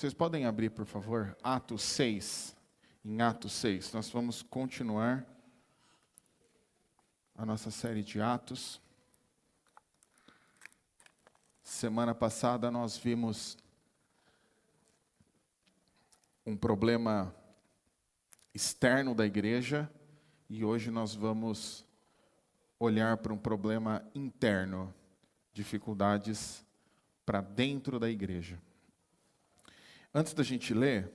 Vocês podem abrir, por favor, Atos 6. Em Atos 6, nós vamos continuar a nossa série de Atos. Semana passada nós vimos um problema externo da igreja e hoje nós vamos olhar para um problema interno, dificuldades para dentro da igreja. Antes da gente ler,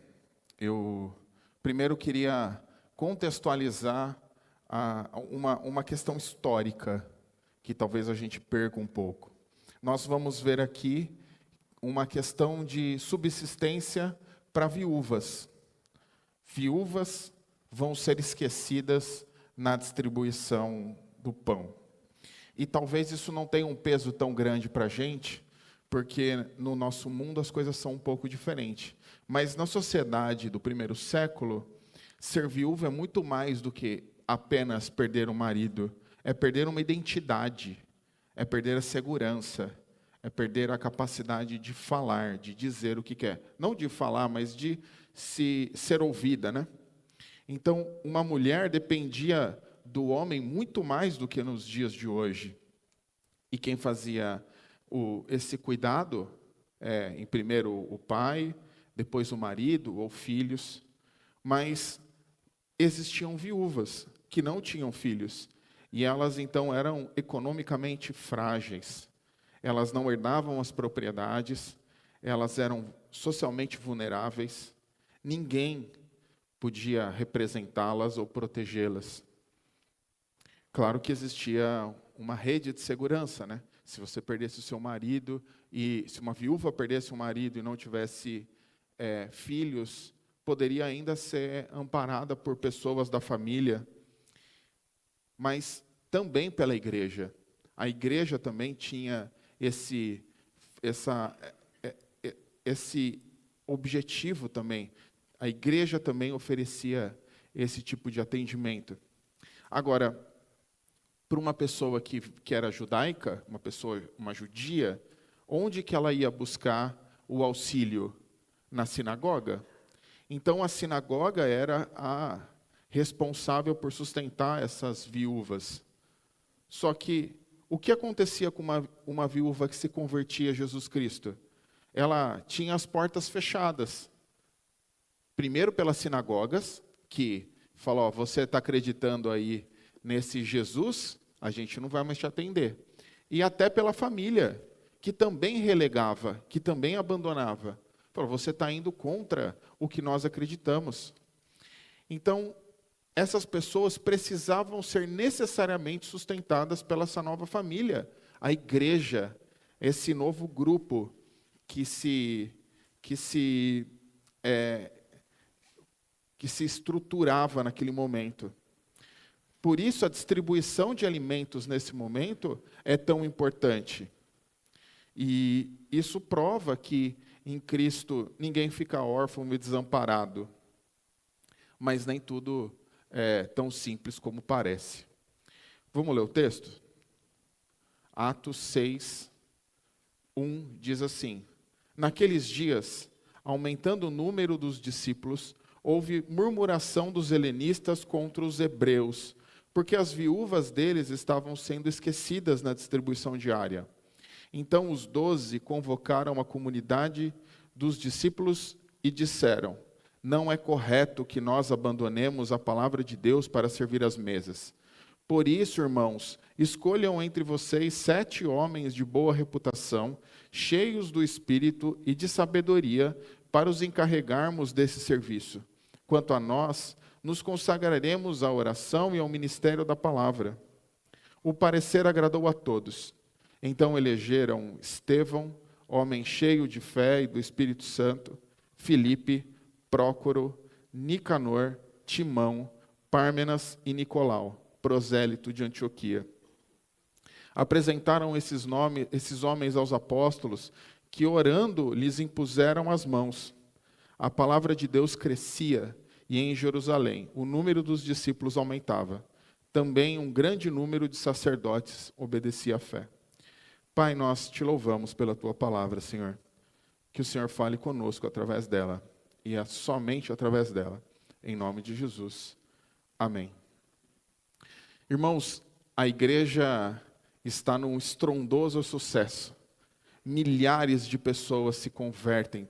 eu primeiro queria contextualizar uma questão histórica que talvez a gente perca um pouco. Nós vamos ver aqui uma questão de subsistência para viúvas. Viúvas vão ser esquecidas na distribuição do pão. E talvez isso não tenha um peso tão grande para a gente, porque no nosso mundo as coisas são um pouco diferentes. Mas na sociedade do primeiro século, ser viúva é muito mais do que apenas perder um marido. É perder uma identidade, é perder a segurança, é perder a capacidade de falar, de dizer o que quer. Não de falar, mas de ser ouvida, né? Então, uma mulher dependia do homem muito mais do que nos dias de hoje. E quem fazia esse cuidado, em primeiro o pai, depois o marido ou filhos, mas existiam viúvas que não tinham filhos, e elas então eram economicamente frágeis, elas não herdavam as propriedades, elas eram socialmente vulneráveis, ninguém podia representá-las ou protegê-las. Claro que existia uma rede de segurança, né? Se você perdesse o seu marido, e se uma viúva perdesse um marido e não tivesse filhos, poderia ainda ser amparada por pessoas da família, mas também pela igreja. A igreja também tinha esse objetivo também. A igreja também oferecia esse tipo de atendimento. Agora, para uma pessoa que era judaica, uma judia, onde que ela ia buscar o auxílio? Na sinagoga? Então, a sinagoga era a responsável por sustentar essas viúvas. Só que, o que acontecia com uma viúva que se convertia a Jesus Cristo? Ela tinha as portas fechadas. Primeiro pelas sinagogas, que falou, você está acreditando aí nesse Jesus, a gente não vai mais te atender. E até pela família, que também relegava, que também abandonava. Falou, você está indo contra o que nós acreditamos. Então, essas pessoas precisavam ser necessariamente sustentadas pela essa nova família. A igreja, esse novo grupo que se estruturava naquele momento. Por isso, a distribuição de alimentos nesse momento é tão importante. E isso prova que, em Cristo, ninguém fica órfão e desamparado. Mas nem tudo é tão simples como parece. Vamos ler o texto? Atos 6, 1 diz assim: Naqueles dias, aumentando o número dos discípulos, houve murmuração dos helenistas contra os hebreus, porque as viúvas deles estavam sendo esquecidas na distribuição diária. Então os 12 convocaram a comunidade dos discípulos e disseram: não é correto que nós abandonemos a palavra de Deus para servir às mesas. Por isso, irmãos, escolham entre vocês 7 homens de boa reputação, cheios do Espírito e de sabedoria, para os encarregarmos desse serviço. Quanto a nós, nos consagraremos à oração e ao ministério da palavra. O parecer agradou a todos. Então elegeram Estevão, homem cheio de fé e do Espírito Santo, Filipe, Prócoro, Nicanor, Timão, Pármenas e Nicolau, prosélito de Antioquia. Apresentaram esses homens aos apóstolos, que orando lhes impuseram as mãos. A palavra de Deus crescia, e em Jerusalém o número dos discípulos aumentava. Também um grande número de sacerdotes obedecia à fé. Pai, nós te louvamos pela tua palavra, Senhor. que o Senhor fale conosco através dela, e é somente através dela, em nome de Jesus. Amém. Irmãos, a igreja está num estrondoso sucesso. Milhares de pessoas se convertem.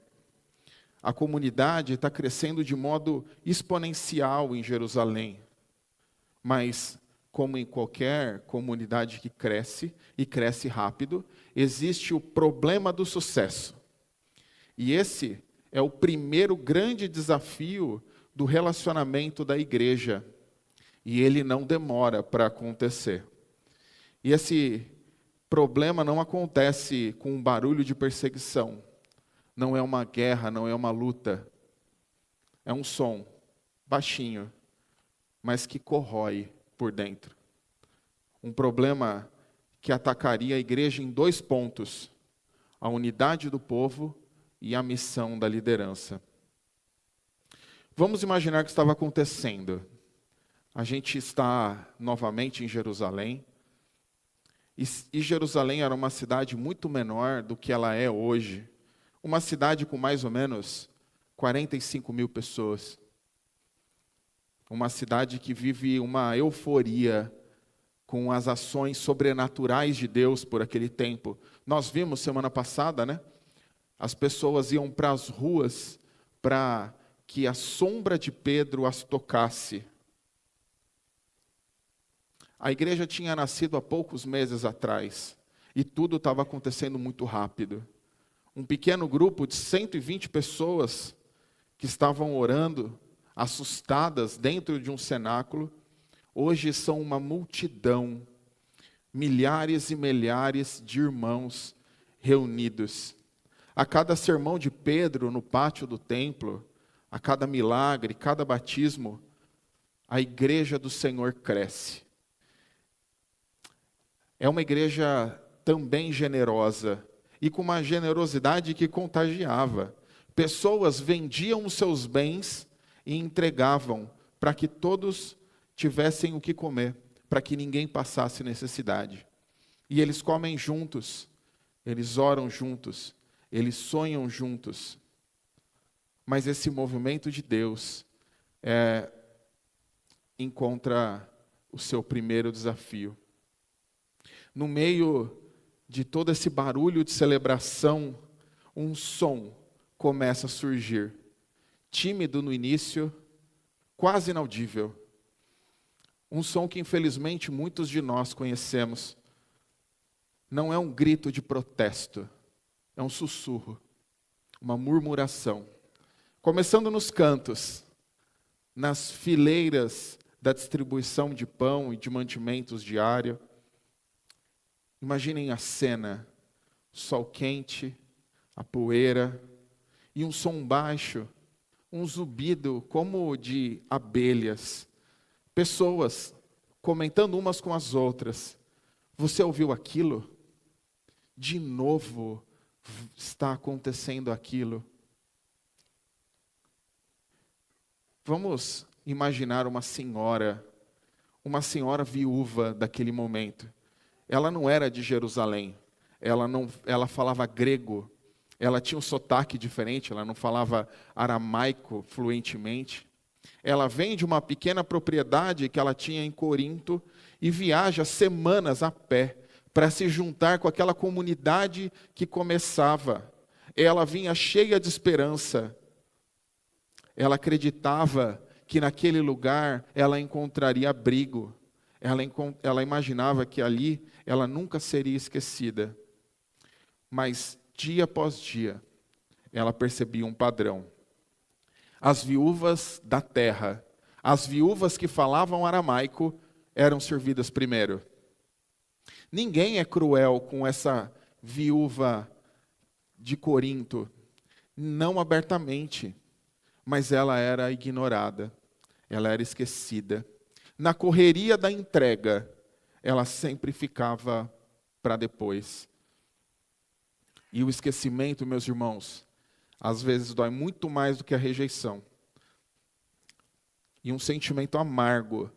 A comunidade está crescendo de modo exponencial em Jerusalém. Mas, como em qualquer comunidade que cresce, e cresce rápido, existe o problema do sucesso. E esse é o primeiro grande desafio do relacionamento da igreja. E ele não demora para acontecer. E esse problema não acontece com um barulho de perseguição. Não é uma guerra, não é uma luta. É um som baixinho, mas que corrói por dentro. Um problema que atacaria a igreja em 2 pontos: a unidade do povo e a missão da liderança. Vamos imaginar o que estava acontecendo. A gente está novamente em Jerusalém. E Jerusalém era uma cidade muito menor do que ela é hoje. Uma cidade com mais ou menos 45 mil pessoas. Uma cidade que vive uma euforia com as ações sobrenaturais de Deus por aquele tempo. Nós vimos semana passada, né? As pessoas iam para as ruas para que a sombra de Pedro as tocasse. A igreja tinha nascido há poucos meses atrás, e tudo estava acontecendo muito rápido. Um pequeno grupo de 120 pessoas que estavam orando, assustadas dentro de um cenáculo, hoje são uma multidão, milhares e milhares de irmãos reunidos. A cada sermão de Pedro no pátio do templo, a cada milagre, cada batismo, a igreja do Senhor cresce. É uma igreja também generosa, e com uma generosidade que contagiava. Pessoas vendiam os seus bens e entregavam para que todos tivessem o que comer, para que ninguém passasse necessidade. E eles comem juntos, eles oram juntos, eles sonham juntos. Mas esse movimento de Deus encontra o seu primeiro desafio. No meio de todo esse barulho de celebração, um som começa a surgir. Tímido no início, quase inaudível. Um som que infelizmente muitos de nós conhecemos. Não é um grito de protesto, é um sussurro, uma murmuração. Começando nos cantos, nas fileiras da distribuição de pão e de mantimentos diário. Imaginem a cena, sol quente, a poeira, e um som baixo, um zumbido como de abelhas. Pessoas comentando umas com as outras. Você ouviu aquilo? De novo está acontecendo aquilo. Vamos imaginar uma senhora viúva daquele momento. Ela não era de Jerusalém, ela falava grego, ela tinha um sotaque diferente, ela não falava aramaico fluentemente. Ela vem de uma pequena propriedade que ela tinha em Corinto e viaja semanas a pé para se juntar com aquela comunidade que começava. Ela vinha cheia de esperança. Ela acreditava que naquele lugar ela encontraria abrigo. Ela imaginava que ali ela nunca seria esquecida. Mas, dia após dia, ela percebia um padrão. As viúvas da terra, as viúvas que falavam aramaico, eram servidas primeiro. Ninguém é cruel com essa viúva de Corinto, não abertamente, mas ela era ignorada, ela era esquecida. Na correria da entrega, ela sempre ficava para depois. E o esquecimento, meus irmãos, às vezes dói muito mais do que a rejeição. E um sentimento amargo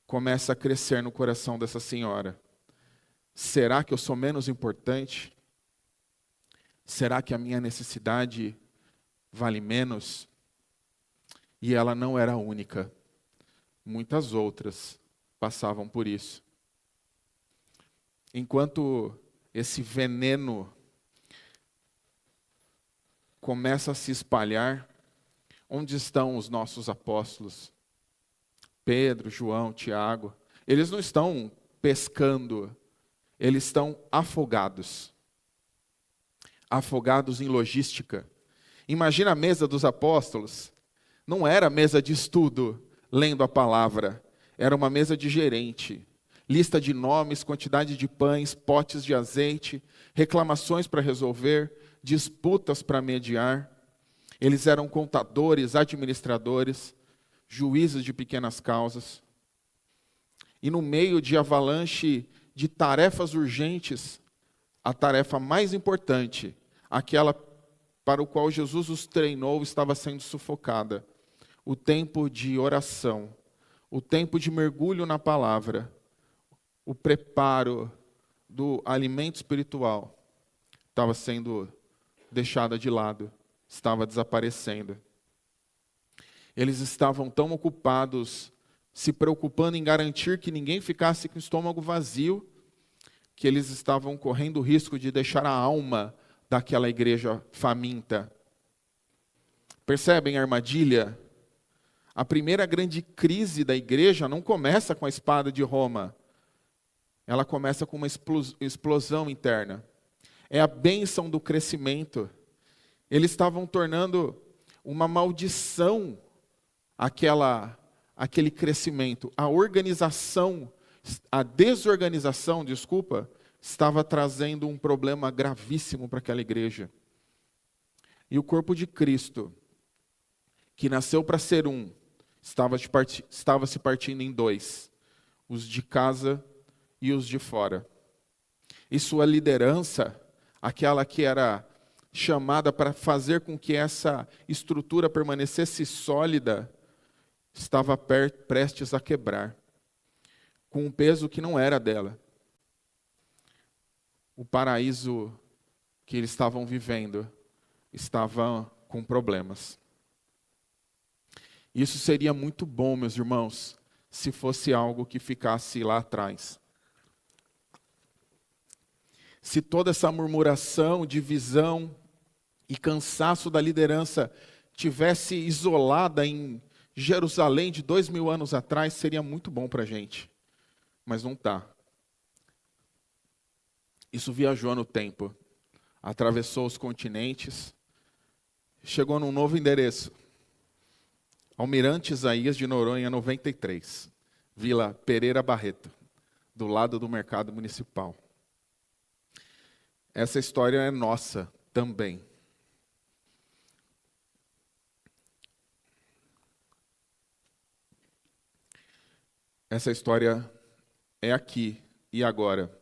começa a crescer no coração dessa senhora. Será que eu sou menos importante? Será que a minha necessidade vale menos? E ela não era a única. Muitas outras passavam por isso. Enquanto esse veneno começa a se espalhar, onde estão os nossos apóstolos? Pedro, João, Tiago. Eles não estão pescando, eles estão afogados. Afogados em logística. Imagina a mesa dos apóstolos. Não era mesa de estudo, lendo a palavra. Era uma mesa de gerente. Lista de nomes, quantidade de pães, potes de azeite, reclamações para resolver, disputas para mediar. Eles eram contadores, administradores, juízes de pequenas causas. E no meio de avalanche de tarefas urgentes, a tarefa mais importante, aquela para o qual Jesus os treinou, estava sendo sufocada. O tempo de oração, o tempo de mergulho na palavra, o preparo do alimento espiritual estava sendo deixado de lado, estava desaparecendo. Eles estavam tão ocupados, se preocupando em garantir que ninguém ficasse com o estômago vazio, que eles estavam correndo o risco de deixar a alma daquela igreja faminta. Percebem a armadilha? A primeira grande crise da igreja não começa com a espada de Roma. Ela começa com uma explosão interna. É a bênção do crescimento. Eles estavam tornando uma maldição aquele crescimento. A desorganização, estava trazendo um problema gravíssimo para aquela igreja. E o corpo de Cristo, que nasceu para ser um, estava se partindo em dois, os de casa e os de fora. E sua liderança, aquela que era chamada para fazer com que essa estrutura permanecesse sólida, estava prestes a quebrar, com um peso que não era dela. O paraíso que eles estavam vivendo estava com problemas. Isso seria muito bom, meus irmãos, se fosse algo que ficasse lá atrás. Se toda essa murmuração, divisão e cansaço da liderança tivesse isolada em Jerusalém de 2000 anos atrás, seria muito bom para a gente. Mas não está. Isso viajou no tempo, atravessou os continentes, chegou num novo endereço. Almirante Isaías de Noronha, 93, Vila Pereira Barreto, do lado do mercado municipal. Essa história é nossa também. Essa história é aqui e agora.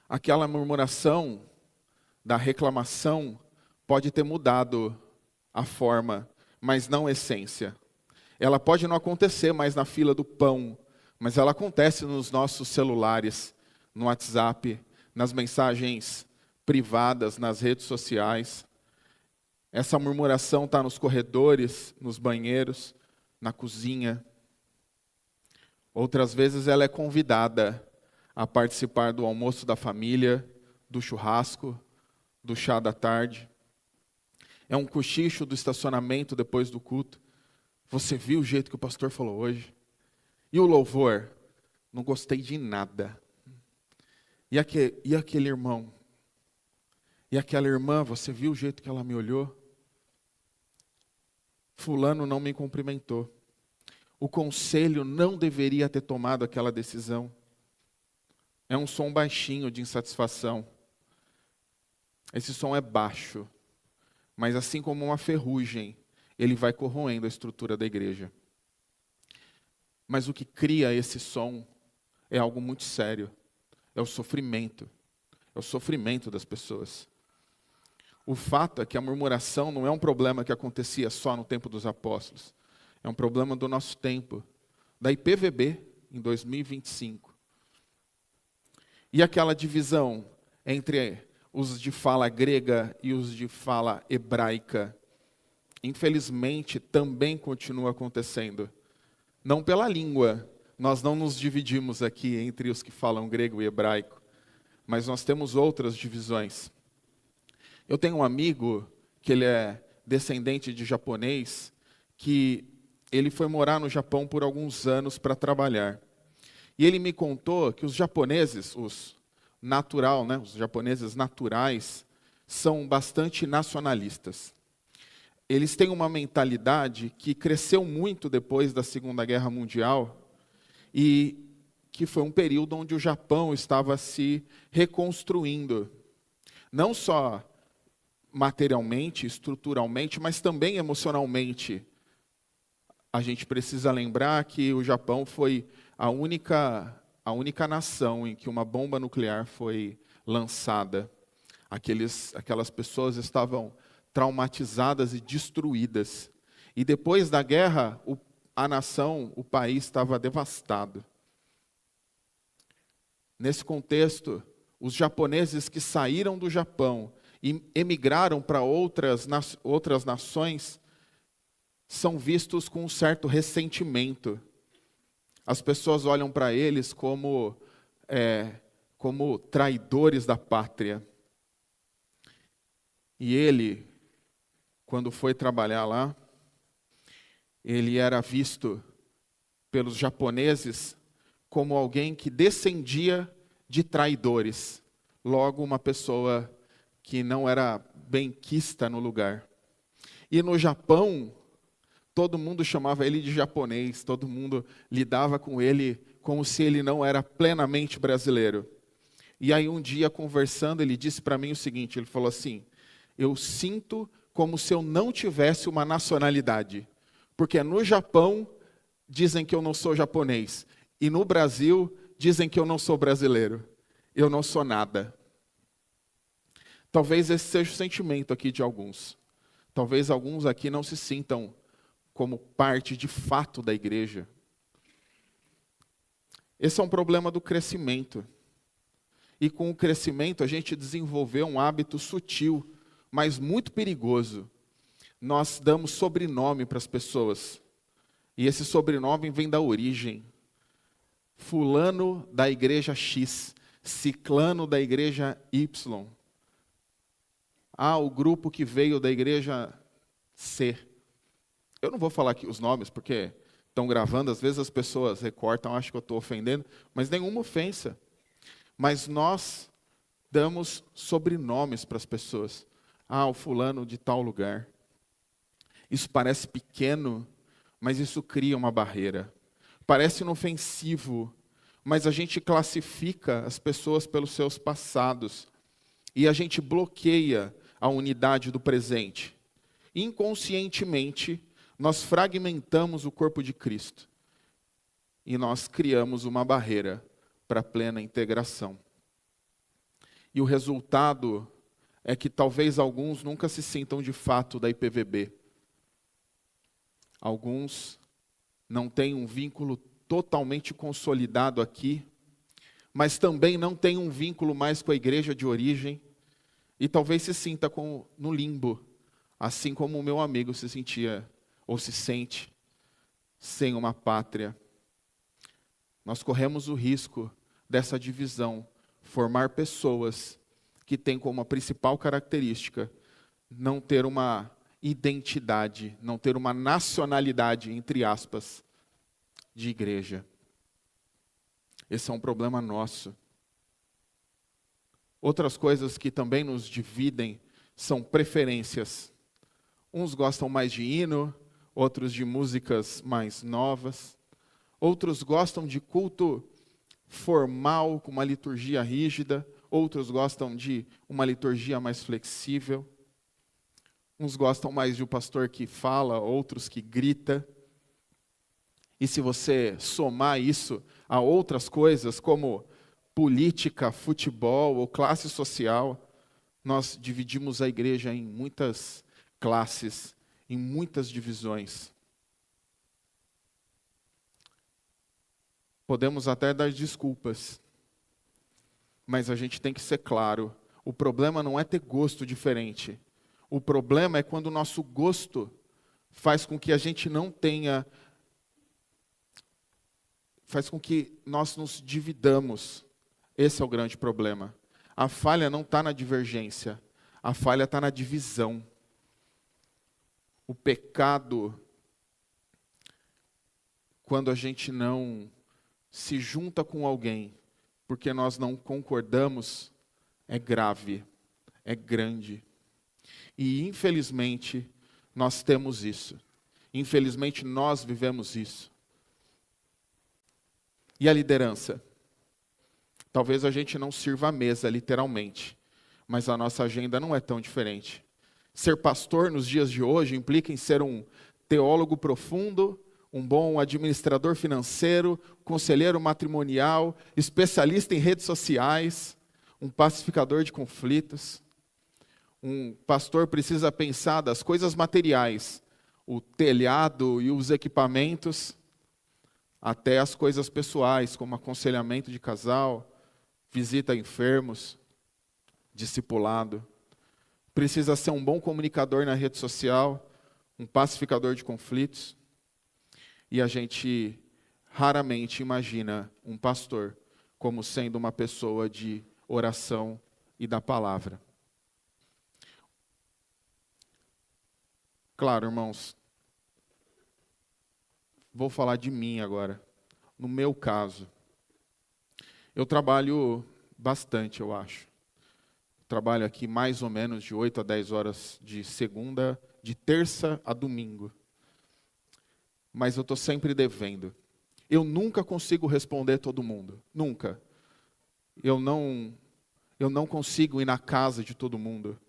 Aquela murmuração da reclamação pode ter mudado a forma, mas não a essência. Ela pode não acontecer mais na fila do pão, mas ela acontece nos nossos celulares, no WhatsApp, nas mensagens privadas, nas redes sociais. Essa murmuração está nos corredores, nos banheiros, na cozinha. Outras vezes ela é convidada a participar do almoço da família, do churrasco, do chá da tarde. É um cochicho do estacionamento depois do culto. Você viu o jeito que o pastor falou hoje? E o louvor? Não gostei de nada. E aquele irmão? E aquela irmã, você viu o jeito que ela me olhou? Fulano não me cumprimentou. O conselho não deveria ter tomado aquela decisão. É um som baixinho de insatisfação. Esse som é baixo, mas assim como uma ferrugem, ele vai corroendo a estrutura da igreja. Mas o que cria esse som é algo muito sério. É o sofrimento. É o sofrimento das pessoas. O fato é que a murmuração não é um problema que acontecia só no tempo dos apóstolos. É um problema do nosso tempo, da IPVB, em 2025. E aquela divisão entre os de fala grega e os de fala hebraica. Infelizmente, também continua acontecendo. Não pela língua, nós não nos dividimos aqui entre os que falam grego e hebraico, mas nós temos outras divisões. Eu tenho um amigo que ele é descendente de japonês, que ele foi morar no Japão por alguns anos para trabalhar. E ele me contou que os japoneses, os japoneses naturais, são bastante nacionalistas. Eles têm uma mentalidade que cresceu muito depois da Segunda Guerra Mundial e que foi um período onde o Japão estava se reconstruindo. Não só materialmente, estruturalmente, mas também emocionalmente. A gente precisa lembrar que o Japão foi a única nação em que uma bomba nuclear foi lançada. Aquelas pessoas estavam traumatizadas e destruídas. E depois da guerra, o país estava devastado. Nesse contexto, os japoneses que saíram do Japão e emigraram para outras nações são vistos com um certo ressentimento. As pessoas olham para eles como traidores da pátria. E ele, quando foi trabalhar lá, ele era visto pelos japoneses como alguém que descendia de traidores. Logo, uma pessoa que não era benquista no lugar. E no Japão, todo mundo chamava ele de japonês, todo mundo lidava com ele como se ele não era plenamente brasileiro. E aí um dia, conversando, ele disse para mim o seguinte, ele falou assim, eu sinto como se eu não tivesse uma nacionalidade, porque no Japão dizem que eu não sou japonês, e no Brasil dizem que eu não sou brasileiro, eu não sou nada. Talvez esse seja o sentimento aqui de alguns. Talvez alguns aqui não se sintam como parte de fato da igreja. Esse é um problema do crescimento. E com o crescimento a gente desenvolveu um hábito sutil, mas muito perigoso. Nós damos sobrenome para as pessoas. E esse sobrenome vem da origem. Fulano da igreja X, ciclano da igreja Y. O grupo que veio da igreja C. Eu não vou falar aqui os nomes, porque estão gravando, às vezes as pessoas recortam, acham que eu estou ofendendo, mas nenhuma ofensa. Mas nós damos sobrenomes para as pessoas. O fulano de tal lugar. Isso parece pequeno, mas isso cria uma barreira. Parece inofensivo, mas a gente classifica as pessoas pelos seus passados. E a gente bloqueia a unidade do presente. Inconscientemente, nós fragmentamos o corpo de Cristo. E nós criamos uma barreira para a plena integração. E o resultado é que talvez alguns nunca se sintam de fato da IPVB. Alguns não têm um vínculo totalmente consolidado aqui, mas também não têm um vínculo mais com a igreja de origem, e talvez se sinta no limbo, assim como o meu amigo se sentia, ou se sente, sem uma pátria. Nós corremos o risco dessa divisão, formar pessoas que têm como a principal característica não ter uma identidade, não ter uma nacionalidade, entre aspas, de igreja. Esse é um problema nosso. Outras coisas que também nos dividem são preferências. Uns gostam mais de hino, outros de músicas mais novas. Outros gostam de culto formal, com uma liturgia rígida. Outros gostam de uma liturgia mais flexível. Uns gostam mais de um pastor que fala, outros que grita. E se você somar isso a outras coisas, como política, futebol ou classe social, nós dividimos a igreja em muitas classes, em muitas divisões. Podemos até dar desculpas, mas a gente tem que ser claro, O problema não é ter gosto diferente. O problema é quando o nosso gosto faz com que a gente não tenha, faz com que nós nos dividamos. Esse é o grande problema. A falha não está na divergência, a falha está na divisão. O pecado, quando a gente não se junta com alguém, porque nós não concordamos, é grave, é grande. E infelizmente, nós temos isso. Infelizmente, nós vivemos isso. E a liderança? Talvez a gente não sirva a mesa, literalmente, mas a nossa agenda não é tão diferente. Ser pastor nos dias de hoje implica em ser um teólogo profundo, um bom administrador financeiro, conselheiro matrimonial, especialista em redes sociais, um pacificador de conflitos. Um pastor precisa pensar das coisas materiais, o telhado e os equipamentos, até as coisas pessoais, como aconselhamento de casal, visita a enfermos, discipulado. Precisa ser um bom comunicador na rede social, um pacificador de conflitos. E a gente raramente imagina um pastor como sendo uma pessoa de oração e da palavra. Claro, irmãos, vou falar de mim agora. No meu caso, eu trabalho bastante, eu acho. Trabalho aqui mais ou menos de 8 a 10 horas de terça a domingo. Mas eu estou sempre devendo. Eu nunca consigo responder todo mundo. Nunca. Eu não consigo ir na casa de todo mundo.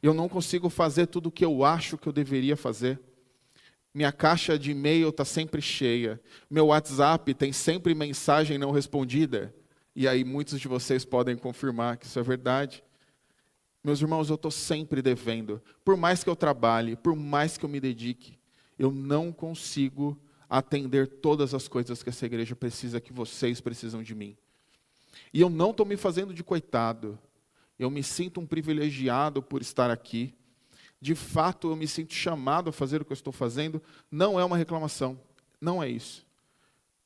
Eu não consigo fazer tudo o que eu acho que eu deveria fazer. Minha caixa de e-mail está sempre cheia. Meu WhatsApp tem sempre mensagem não respondida. E aí muitos de vocês podem confirmar que isso é verdade. Meus irmãos, eu estou sempre devendo. Por mais que eu trabalhe, por mais que eu me dedique, eu não consigo atender todas as coisas que essa igreja precisa, que vocês precisam de mim. E eu não estou me fazendo de coitado. Eu me sinto um privilegiado por estar aqui. De fato, eu me sinto chamado a fazer o que eu estou fazendo. Não é uma reclamação. Não é isso.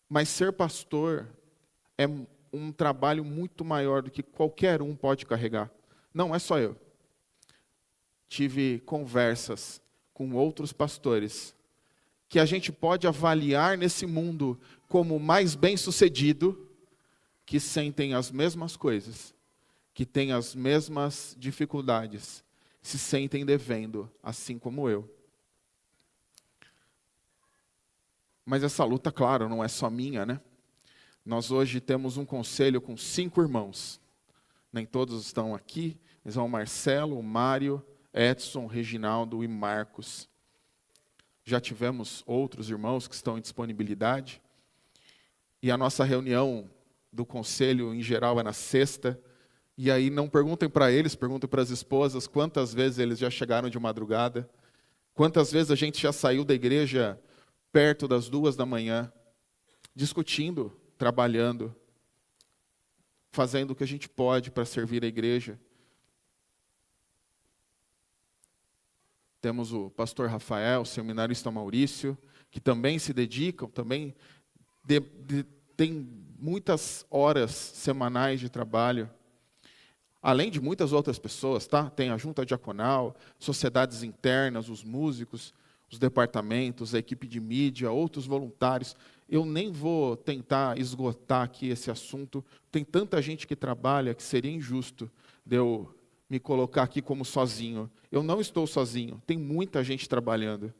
Mas ser pastor é um trabalho muito maior do que qualquer um pode carregar. Não é só eu. Tive conversas com outros pastores que a gente pode avaliar nesse mundo como mais bem-sucedido, que sentem as mesmas coisas, que têm as mesmas dificuldades, se sentem devendo, assim como eu. Mas essa luta, claro, não é só minha, né? Nós hoje temos um conselho com 5 irmãos. Nem todos estão aqui, mas são o Marcelo, o Mário, Edson, Reginaldo e Marcos. Já tivemos outros irmãos que estão em disponibilidade. E a nossa reunião do conselho, em geral, é na sexta. E aí não perguntem para eles, perguntem para as esposas quantas vezes eles já chegaram de madrugada. Quantas vezes a gente já saiu da igreja perto das 2 da manhã, discutindo, trabalhando, fazendo o que a gente pode para servir a igreja. Temos o pastor Rafael, o seminarista Maurício, que também se dedicam, também tem muitas horas semanais de trabalho. Além de muitas outras pessoas, tá? Tem a junta diaconal, sociedades internas, os músicos, os departamentos, a equipe de mídia, outros voluntários. Eu nem vou tentar esgotar aqui esse assunto. Tem tanta gente que trabalha que seria injusto de eu me colocar aqui como sozinho. Eu não estou sozinho, tem muita gente trabalhando.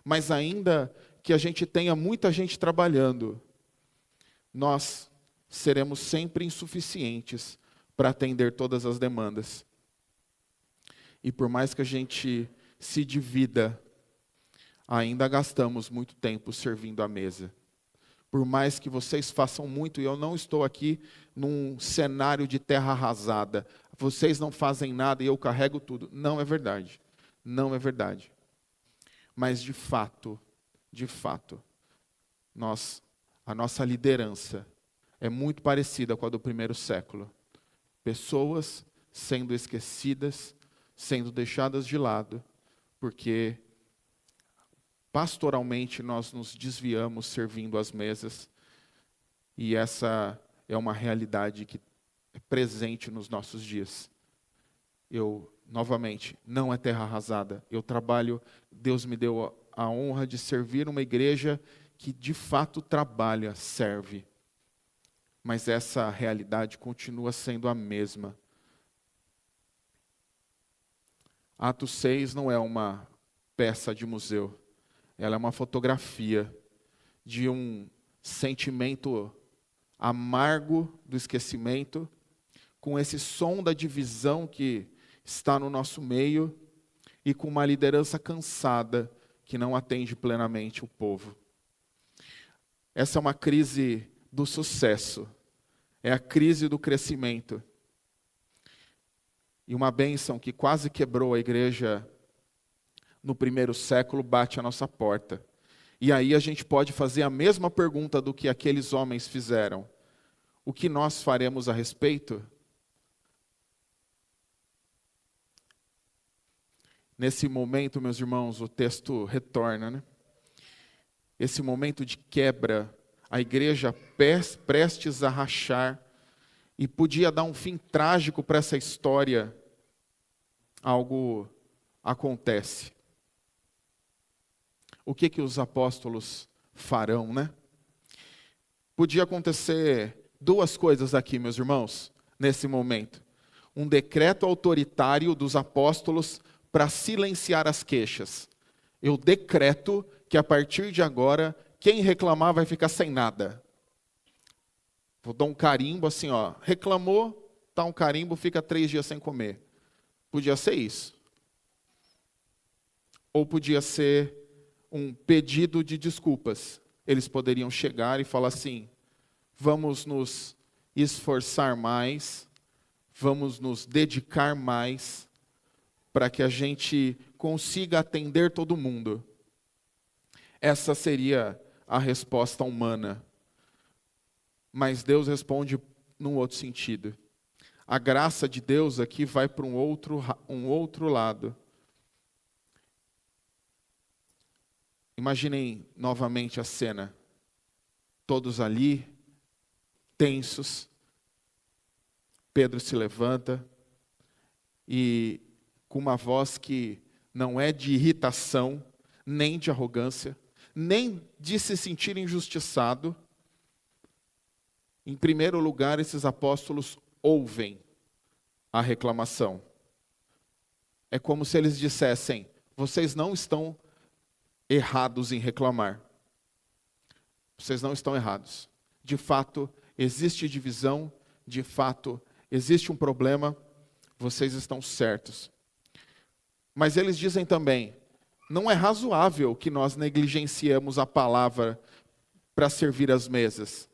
Mas ainda que a gente tenha muita gente trabalhando, nós seremos sempre insuficientes para atender todas as demandas. E por mais que a gente se divida, ainda gastamos muito tempo servindo à mesa. Por mais que vocês façam muito, e eu não estou aqui num cenário de terra arrasada, vocês não fazem nada e eu carrego tudo. Não é verdade. Não é verdade. Mas de fato, a nossa liderança é muito parecida com a do primeiro século. Pessoas sendo esquecidas, sendo deixadas de lado, porque pastoralmente nós nos desviamos servindo às mesas, e essa é uma realidade que é presente nos nossos dias. Novamente, não é terra arrasada. Eu trabalho, Deus me deu a honra de servir uma igreja que de fato trabalha, serve. Mas essa realidade continua sendo a mesma. Atos 6 não é uma peça de museu. Ela é uma fotografia de um sentimento amargo do esquecimento, com esse som da divisão que está no nosso meio e com uma liderança cansada que não atende plenamente o povo. Essa é uma crise do sucesso, é a crise do crescimento. E uma bênção que quase quebrou a igreja no primeiro século bate à nossa porta. E aí a gente pode fazer a mesma pergunta do que aqueles homens fizeram. O que nós faremos a respeito? Nesse momento, meus irmãos, o texto retorna, né? Esse momento de quebra, a igreja prestes a rachar, e podia dar um fim trágico para essa história, algo acontece. O que os apóstolos farão, né? Podia acontecer duas coisas aqui, meus irmãos, nesse momento. Um decreto autoritário dos apóstolos para silenciar as queixas. Eu decreto que a partir de agora, quem reclamar vai ficar sem nada. Vou dar um carimbo assim, ó. Reclamou, dá um carimbo, fica 3 dias sem comer. Podia ser isso. Ou podia ser um pedido de desculpas. Eles poderiam chegar e falar assim: vamos nos esforçar mais, vamos nos dedicar mais, para que a gente consiga atender todo mundo. Essa seria a resposta humana. Mas Deus responde num outro sentido. A graça de Deus aqui vai para um outro lado. Imaginem novamente a cena. Todos ali, tensos. Pedro se levanta e, com uma voz que não é de irritação, nem de arrogância, nem de se sentir injustiçado. Em primeiro lugar, esses apóstolos ouvem a reclamação. É como se eles dissessem: vocês não estão errados em reclamar. Vocês não estão errados. De fato, existe divisão, de fato, existe um problema, vocês estão certos. Mas eles dizem também: não é razoável que nós negligenciemos a palavra para servir as mesas.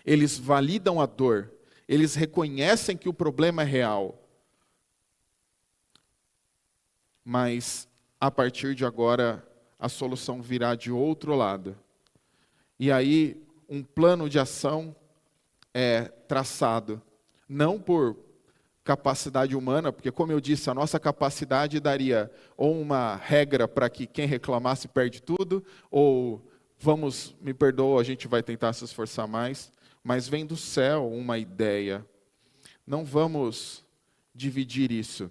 Eles validam a dor, eles reconhecem que o problema é real. Mas, a partir de agora, a solução virá de outro lado. E aí, um plano de ação é traçado, não por capacidade humana, porque, como eu disse, a nossa capacidade daria ou uma regra para que quem reclamasse perde tudo, ou me perdoa, a gente vai tentar se esforçar mais, mas vem do céu uma ideia. Não vamos dividir isso.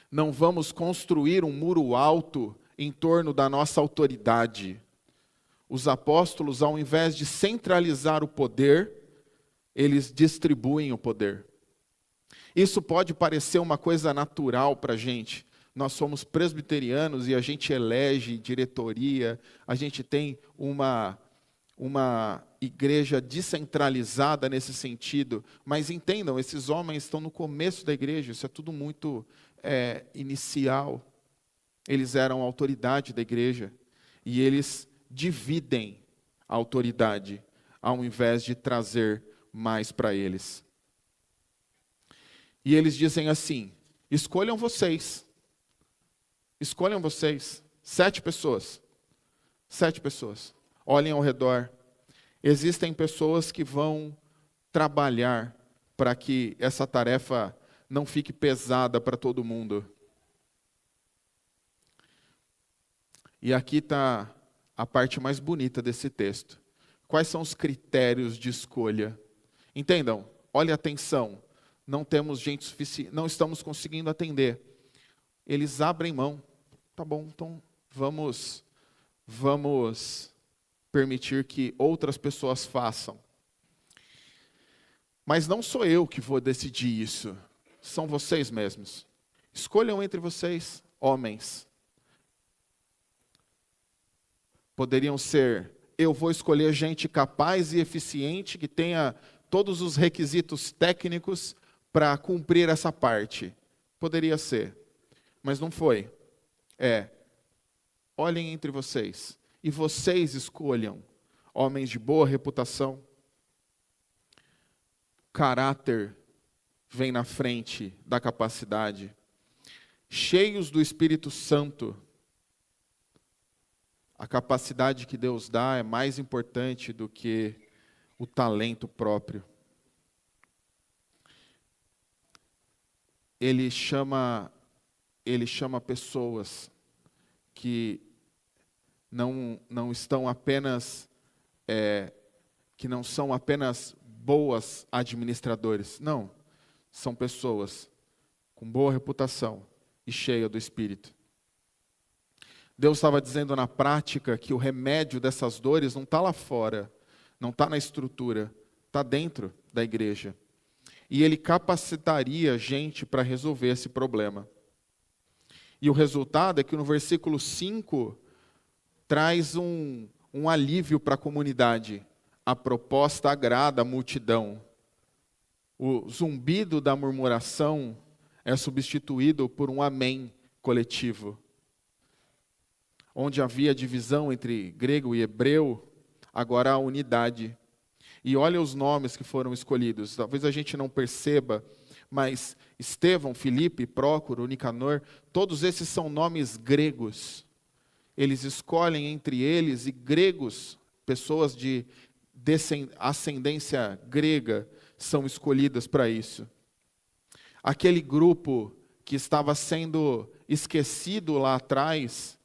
Não vamos construir um muro alto em torno da nossa autoridade. Os apóstolos, ao invés de centralizar o poder, eles distribuem o poder. Isso pode parecer uma coisa natural para a gente. Nós somos presbiterianos e a gente elege diretoria, a gente tem uma igreja descentralizada nesse sentido. Mas entendam, esses homens estão no começo da igreja, isso é tudo muito inicial. Eles eram a autoridade da igreja e eles dividem a autoridade ao invés de trazer mais para eles. E eles dizem assim: escolham vocês. Escolham vocês. 7 pessoas. 7 pessoas. Olhem ao redor. Existem pessoas que vão trabalhar para que essa tarefa não fique pesada para todo mundo. E aqui está a parte mais bonita desse texto. Quais são os critérios de escolha? Entendam, olhe atenção, não temos gente suficiente, não estamos conseguindo atender. Eles abrem mão. Tá bom, então vamos permitir que outras pessoas façam. Mas não sou eu que vou decidir isso. São vocês mesmos. Escolham entre vocês, homens. Poderiam ser, eu vou escolher gente capaz e eficiente, que tenha todos os requisitos técnicos para cumprir essa parte. Poderia ser, mas não foi. Olhem entre vocês, e vocês escolham homens de boa reputação. Caráter vem na frente da capacidade. Cheios do Espírito Santo. A capacidade que Deus dá é mais importante do que o talento próprio. Ele chama pessoas que não estão apenas, que não são apenas boas administradores. Não, são pessoas com boa reputação e cheia do Espírito. Deus estava dizendo na prática que o remédio dessas dores não está lá fora, não está na estrutura, está dentro da igreja. E Ele capacitaria gente para resolver esse problema. E o resultado é que no versículo 5 traz um alívio para a comunidade. A proposta agrada a multidão. O zumbido da murmuração é substituído por um amém coletivo. Onde havia divisão entre grego e hebreu, agora há unidade. E olha os nomes que foram escolhidos. Talvez a gente não perceba, mas Estevão, Filipe, Prócoro, Nicanor, todos esses são nomes gregos. Eles escolhem entre eles, e gregos, pessoas de ascendência grega, são escolhidas para isso. Aquele grupo que estava sendo esquecido lá atrás,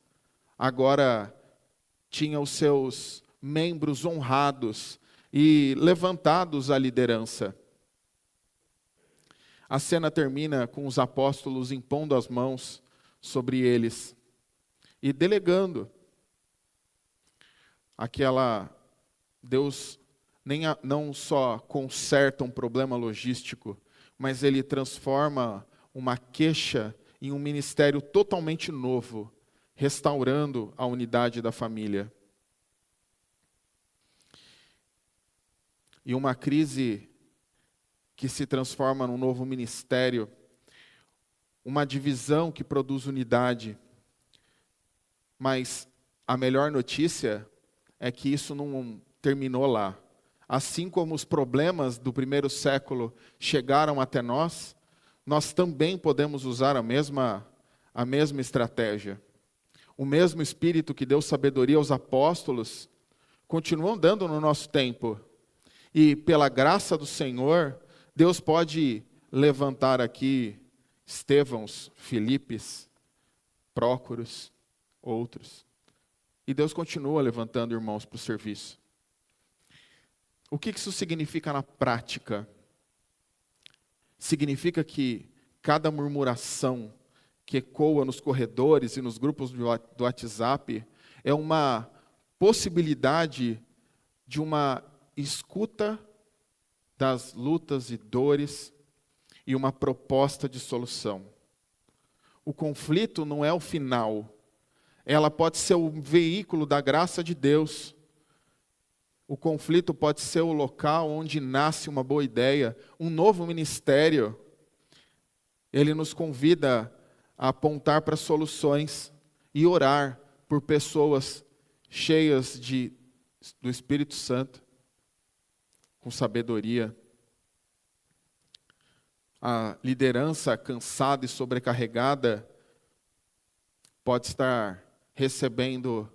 agora tinha os seus membros honrados e levantados à liderança. A cena termina com os apóstolos impondo as mãos sobre eles e delegando Deus não só conserta um problema logístico, mas Ele transforma uma queixa em um ministério totalmente novo, restaurando a unidade da família. E uma crise que se transforma num novo ministério, uma divisão que produz unidade. Mas a melhor notícia é que isso não terminou lá. Assim como os problemas do primeiro século chegaram até nós, nós também podemos usar a mesma estratégia. O mesmo Espírito que deu sabedoria aos apóstolos continua dando no nosso tempo. E pela graça do Senhor, Deus pode levantar aqui Estevãos, Filipes, Prócoros, outros. E Deus continua levantando irmãos para o serviço. O que isso significa na prática? Significa que cada murmuração que ecoa nos corredores e nos grupos do WhatsApp é uma possibilidade de uma escuta das lutas e dores e uma proposta de solução. O conflito não é o final. Ela pode ser o veículo da graça de Deus. O conflito pode ser o local onde nasce uma boa ideia, um novo ministério. Ele nos convida a apontar para soluções e orar por pessoas cheias do Espírito Santo, com sabedoria. A liderança cansada e sobrecarregada pode estar recebendo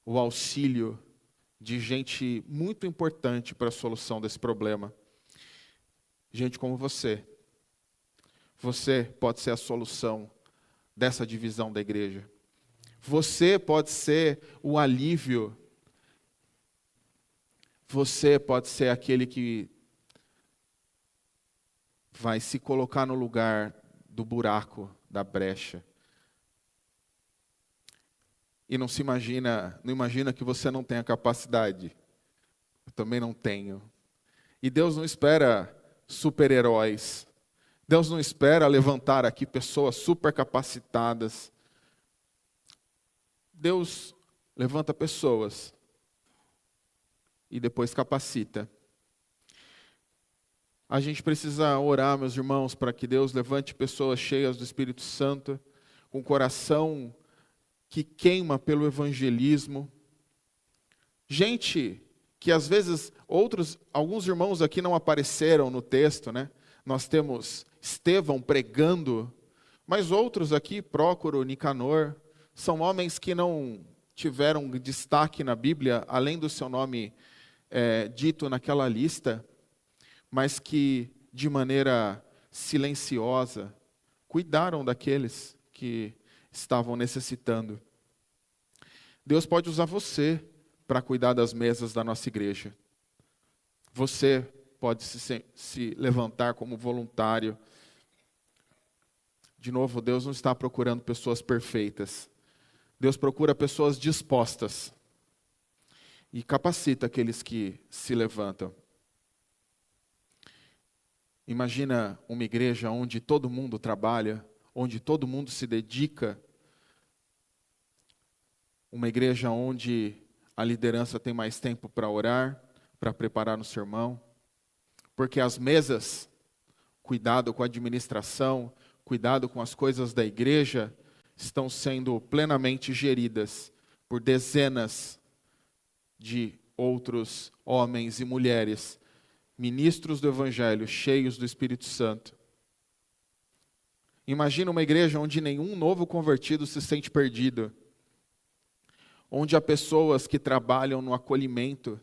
o auxílio de gente muito importante para a solução desse problema. Gente como você. Você pode ser a solução dessa divisão da igreja. Você pode ser o alívio. Você pode ser aquele que vai se colocar no lugar do buraco, da brecha. E não imagina que você não tem a capacidade. Eu também não tenho. E Deus não espera super-heróis. Deus não espera levantar aqui pessoas super capacitadas. Deus levanta pessoas e depois capacita. A gente precisa orar, meus irmãos, para que Deus levante pessoas cheias do Espírito Santo, com coração que queima pelo evangelismo. Gente que às vezes alguns irmãos aqui não apareceram no texto, né? Nós temos Estevão pregando, mas outros aqui, Prócoro, Nicanor, são homens que não tiveram destaque na Bíblia, além do seu nome dito naquela lista, mas que de maneira silenciosa cuidaram daqueles que estavam necessitando. Deus pode usar você para cuidar das mesas da nossa igreja. Você pode se levantar como voluntário. De novo, Deus não está procurando pessoas perfeitas. Deus procura pessoas dispostas. E capacita aqueles que se levantam. Imagina uma igreja onde todo mundo trabalha, onde todo mundo se dedica. Uma igreja onde a liderança tem mais tempo para orar, para preparar o sermão. Porque as mesas, cuidado com a administração, cuidado com as coisas da igreja, estão sendo plenamente geridas por dezenas de outros homens e mulheres, ministros do Evangelho, cheios do Espírito Santo. Imagina uma igreja onde nenhum novo convertido se sente perdido, onde há pessoas que trabalham no acolhimento,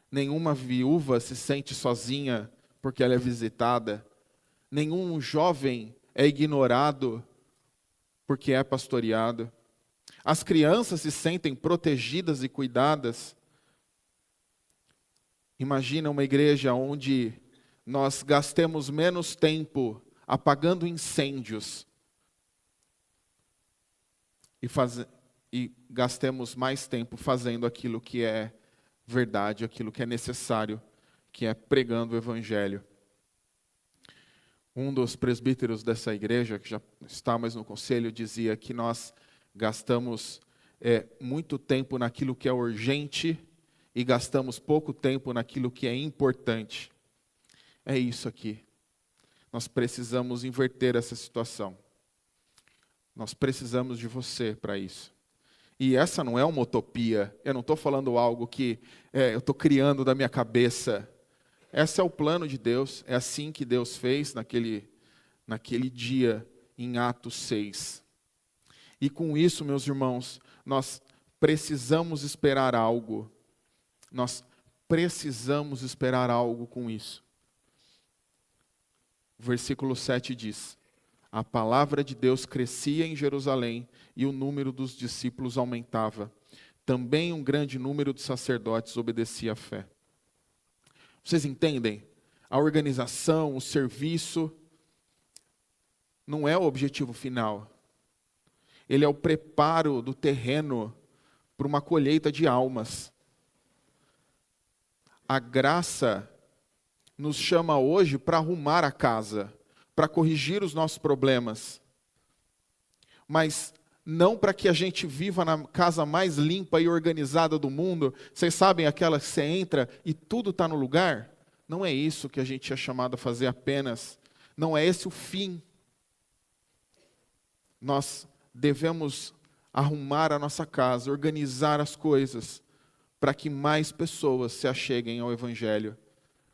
nenhuma viúva se sente sozinha porque ela é visitada, nenhum jovem é ignorado porque é pastoreado, as crianças se sentem protegidas e cuidadas. Imagina uma igreja onde nós gastemos menos tempo apagando incêndios e gastemos mais tempo fazendo aquilo que é verdade, aquilo que é necessário, que é pregando o Evangelho. Um dos presbíteros dessa igreja, que já está mais no conselho, dizia que nós gastamos muito tempo naquilo que é urgente e gastamos pouco tempo naquilo que é importante. É isso aqui. Nós precisamos inverter essa situação. Nós precisamos de você para isso. E essa não é uma utopia. Eu não estou falando algo que eu estou criando da minha cabeça. Esse é o plano de Deus. É assim que Deus fez naquele dia em Atos 6. E com isso, meus irmãos, nós precisamos esperar algo. Nós precisamos esperar algo com isso. O versículo 7 diz: a palavra de Deus crescia em Jerusalém e o número dos discípulos aumentava. Também um grande número de sacerdotes obedecia à fé. Vocês entendem? A organização, o serviço, não é o objetivo final. Ele é o preparo do terreno para uma colheita de almas. A graça nos chama hoje para arrumar a casa, para corrigir os nossos problemas. Mas não para que a gente viva na casa mais limpa e organizada do mundo. Vocês sabem aquela que você entra e tudo está no lugar? Não é isso que a gente é chamado a fazer apenas. Não é esse o fim. Nós devemos arrumar a nossa casa, organizar as coisas, para que mais pessoas se acheguem ao Evangelho.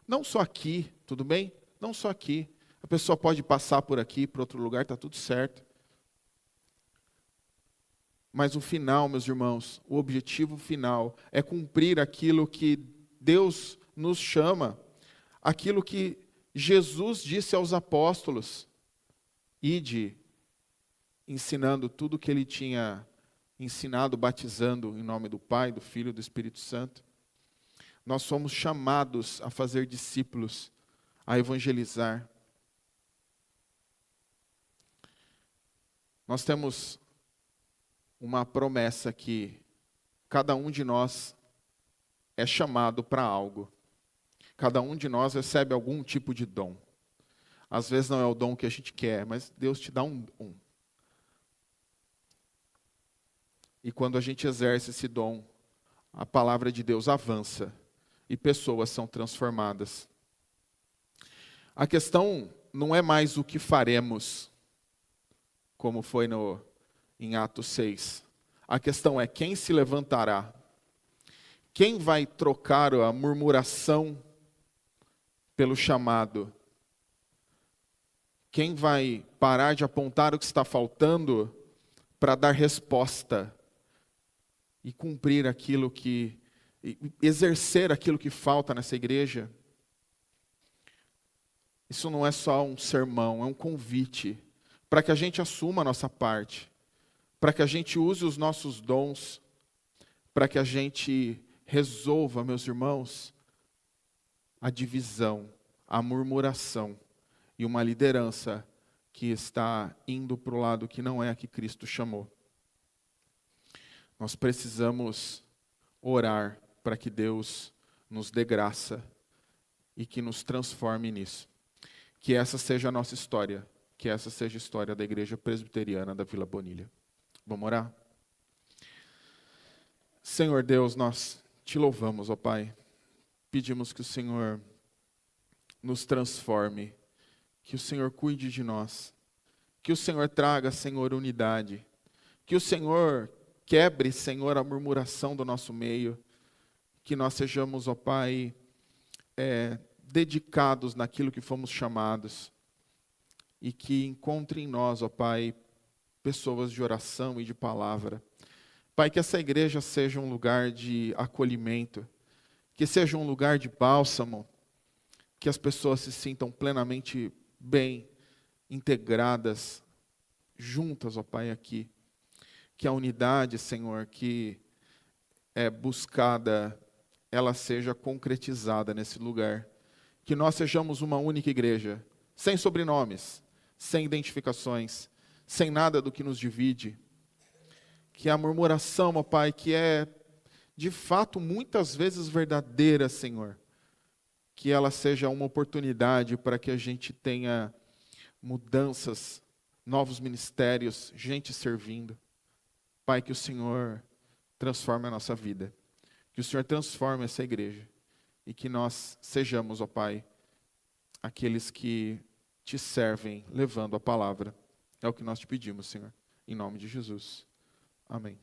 Não só aqui, tudo bem? Não só aqui. A pessoa pode passar por aqui, para outro lugar, está tudo certo. Mas o final, meus irmãos, o objetivo final é cumprir aquilo que Deus nos chama, aquilo que Jesus disse aos apóstolos: ide, ensinando tudo o que ele tinha ensinado, batizando em nome do Pai, do Filho e do Espírito Santo. Nós somos chamados a fazer discípulos, a evangelizar. Nós temos uma promessa que cada um de nós é chamado para algo. Cada um de nós recebe algum tipo de dom. Às vezes não é o dom que a gente quer, mas Deus te dá um dom. E quando a gente exerce esse dom, a palavra de Deus avança e pessoas são transformadas. A questão não é mais o que faremos, como foi em Atos 6. A questão é quem se levantará. Quem vai trocar a murmuração pelo chamado? Quem vai parar de apontar o que está faltando para dar resposta e cumprir exercer aquilo que falta nessa igreja? Isso não é só um sermão, é um convite para que a gente assuma a nossa parte, para que a gente use os nossos dons, para que a gente resolva, meus irmãos, a divisão, a murmuração e uma liderança que está indo para o lado que não é a que Cristo chamou. Nós precisamos orar para que Deus nos dê graça e que nos transforme nisso. Que essa seja a nossa história, que essa seja a história da Igreja Presbiteriana da Vila Bonilha. Vamos orar? Senhor Deus, nós te louvamos, ó Pai. Pedimos que o Senhor nos transforme, que o Senhor cuide de nós, que o Senhor traga, Senhor, unidade, que o Senhor quebre, Senhor, a murmuração do nosso meio, que nós sejamos, ó Pai, dedicados naquilo que fomos chamados e que encontre em nós, ó Pai, pessoas de oração e de palavra. Pai, que essa igreja seja um lugar de acolhimento, que seja um lugar de bálsamo, que as pessoas se sintam plenamente bem, integradas, juntas, ó Pai, aqui. Que a unidade, Senhor, que é buscada, ela seja concretizada nesse lugar. Que nós sejamos uma única igreja, sem sobrenomes, sem identificações, sem nada do que nos divide. Que a murmuração, ó Pai, que é de fato muitas vezes verdadeira, Senhor, que ela seja uma oportunidade para que a gente tenha mudanças, novos ministérios, gente servindo. Pai, que o Senhor transforme a nossa vida, que o Senhor transforme essa igreja e que nós sejamos, ó Pai, aqueles que te servem levando a palavra. É o que nós te pedimos, Senhor, em nome de Jesus. Amém.